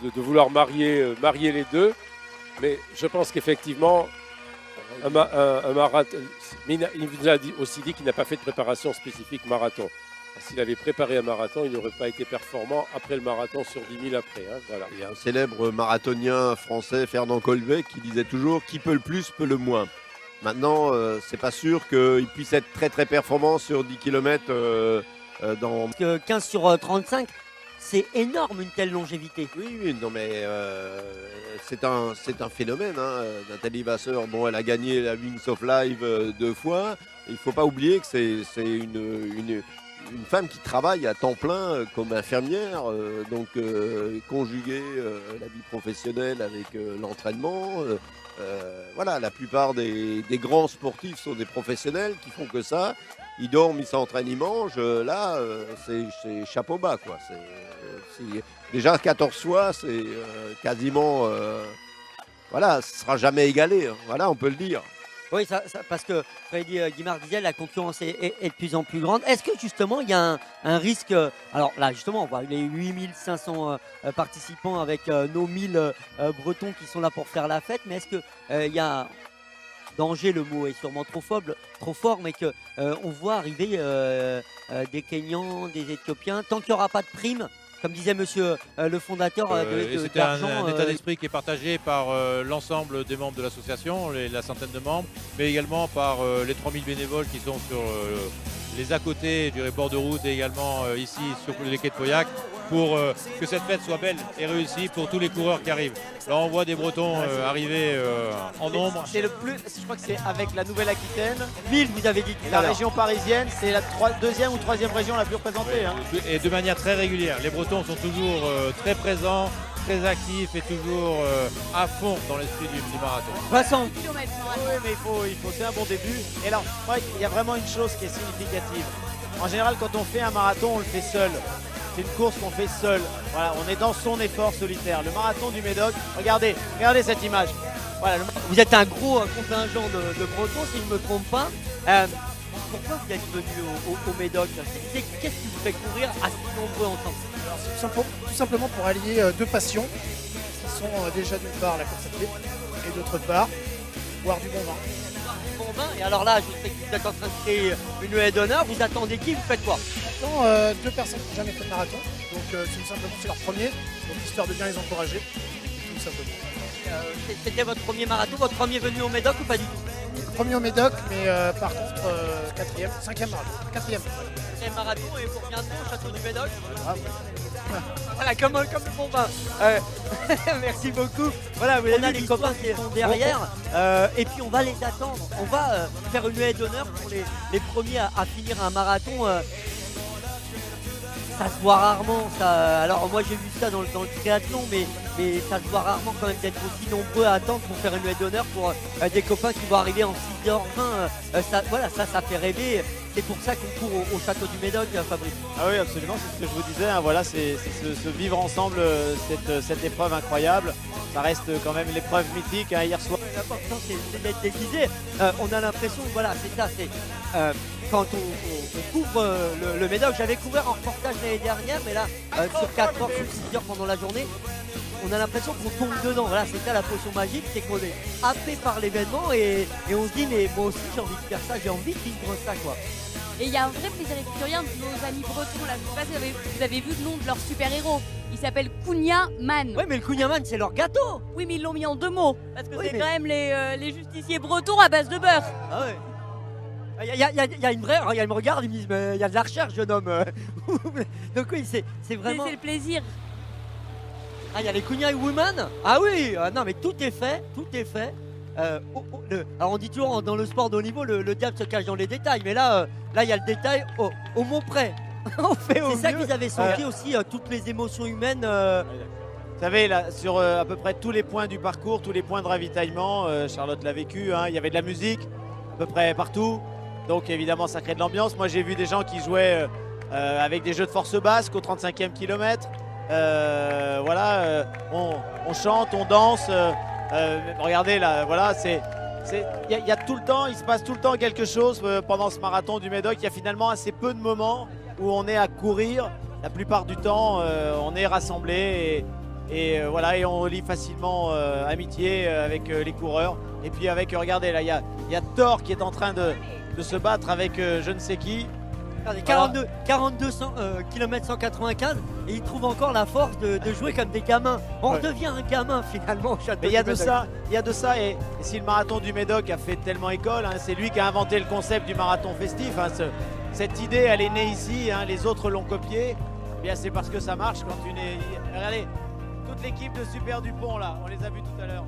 de vouloir marier les deux. Mais je pense qu'effectivement, un marathon, mais il vous a aussi dit qu'il n'a pas fait de préparation spécifique marathon. S'il avait préparé un marathon, il n'aurait pas été performant après le marathon sur 10 000 après. Hein, voilà. Il y a un célèbre marathonien français, Fernand Colbet, qui disait toujours « qui peut le plus peut le moins ». Maintenant, c'est pas sûr qu'il puisse être très très performant sur 10 km dans... Parce que 15 sur 35, c'est énorme une telle longévité. Oui, non mais c'est un phénomène. Hein. Nathalie Vasseur, bon, elle a gagné la Wings of Life 2 fois. Il ne faut pas oublier que c'est une femme qui travaille à temps plein comme infirmière, donc conjuguer la vie professionnelle avec l'entraînement. Voilà, la plupart des grands sportifs sont des professionnels qui font que ça. Ils dorment, ils s'entraînent, ils mangent. Là, c'est chapeau bas, quoi. Déjà 14 fois, c'est quasiment... voilà, ce ne sera jamais égalé. Hein. Voilà, on peut le dire. Oui, parce que Freddy Guimard disait la concurrence est de plus en plus grande. Est-ce que justement il y a un risque? Alors là, justement, on voit les 8500 participants avec nos 1000 Bretons qui sont là pour faire la fête. Mais est-ce qu'il y a danger, le mot est sûrement trop fort, mais qu'on voit arriver des Kenyans, des Éthiopiens, tant qu'il n'y aura pas de prime? Comme disait monsieur le fondateur c'était un état d'esprit qui est partagé par l'ensemble des membres de l'association, la centaine de membres, mais également par les 3000 bénévoles qui sont sur les à côté du bord de route et également ici sur les quais de Pauillac pour que cette fête soit belle et réussie pour tous les coureurs qui arrivent. Là on voit des Bretons arriver en nombre. C'est le plus, je crois que c'est avec la Nouvelle-Aquitaine. 1000 vous avez dit. La région parisienne, c'est la deuxième ou troisième région la plus représentée. Hein. Et de manière très régulière. Les Bretons sont toujours très présents, très actifs et toujours à fond dans l'esprit du marathon. Vincent. Oui, mais il faut c'est un bon début. Et alors, il y a vraiment une chose qui est significative. En général, quand on fait un marathon, on le fait seul. C'est une course qu'on fait seul. Voilà, on est dans son effort solitaire. Le marathon du Médoc, regardez cette image. Voilà, vous êtes un gros contingent de Bretons, si je ne me trompe pas. Pourquoi vous êtes venu au Médoc? Qu'est-ce qui vous fait courir assez nombreux ensemble? Tout simplement pour allier deux passions qui sont déjà d'une part la course à pied et d'autre part boire du bon vin. Et alors là, je sais que vous êtes en train de créer une haie d'honneur. Vous attendez qui? Vous faites quoi? Deux personnes qui n'ont jamais fait de marathon, donc c'est leur premier, donc histoire de bien les encourager, tout simplement. C'était votre premier marathon, votre premier venu au Médoc ou pas du tout? Premier au Médoc, mais par contre cinquième marathon. Quatrième marathon et pour bientôt au château du Médoc. Ah, ouais. Voilà, comme le bon vin. Merci beaucoup. Voilà, on a les copains qui sont derrière et puis on va les attendre. On va faire une haie d'honneur pour les premiers à finir un marathon. Ça se voit rarement. Alors moi j'ai vu ça dans le triathlon, mais ça se voit rarement quand même d'être aussi nombreux à attendre pour faire une haie d'honneur pour des copains qui vont arriver en 6h20. Ça fait rêver. C'est pour ça qu'on court au château du Médoc, Fabrice. Ah oui, absolument, c'est ce que je vous disais. Hein, voilà, c'est ce vivre ensemble, cette épreuve incroyable. Ça reste quand même l'épreuve mythique. Hein, hier soir. L'important, c'est d'être déguisé. On a l'impression, voilà, c'est ça. Quand on couvre le Médoc, j'avais couvert en reportage l'année dernière, mais là, sur 4 heures, sur 6 heures pendant la journée, on a l'impression qu'on tombe dedans. Voilà, c'est ça la potion magique, c'est qu'on est happé par l'événement et on se dit, mais moi aussi j'ai envie de faire ça, j'ai envie de vivre ça, quoi. Et il y a un vrai plaisir épicurien de nos amis bretons là. Je sais pas si vous avez vu le nom de leur super-héros. Il s'appelle Cunha Man. Oui, mais le Cunha Man, c'est leur gâteau. Oui, mais ils l'ont mis en 2 mots. Parce que c'est quand même les justiciers bretons à base de beurre. Ah ouais. Il y a une vraie, il me regarde, il me dit, mais il y a de la recherche, jeune homme. Donc oui, c'est vraiment... C'est le plaisir. Ah, il y a les Cunha Women. Ah oui, non mais tout est fait. Alors on dit toujours dans le sport de haut niveau, le diable se cache dans les détails, mais là il y a le détail au mot près. C'est ça que vous avez senti aussi, toutes les émotions humaines. Vous savez, là, sur à peu près tous les points du parcours, tous les points de ravitaillement, Charlotte l'a vécu, hein, il y avait de la musique à peu près partout, donc évidemment ça crée de l'ambiance. Moi j'ai vu des gens qui jouaient avec des jeux de force basque au 35e kilomètre. Voilà, on chante, on danse. Regardez là, voilà, il y a tout le temps, il se passe tout le temps quelque chose pendant ce marathon du Médoc. Il y a finalement assez peu de moments où on est à courir. La plupart du temps, on est rassemblés Et voilà, et on lie facilement amitié avec les coureurs. Et puis avec, regardez là, il y a Thor qui est en train de se battre avec je ne sais qui. Regardez, Voilà. 42 km 195 et ils trouvent encore la force de jouer comme des gamins. On devient un gamin finalement au Château Mais il y a du de Médoc. ça, et si le marathon du Médoc a fait tellement école, hein, c'est lui qui a inventé le concept du marathon festif. Hein, cette idée, elle est née ici, hein, les autres l'ont copiée. Eh bien, c'est parce que ça marche quand tu n'es. Regardez, toute l'équipe de Super Dupont là, on les a vus tout à l'heure.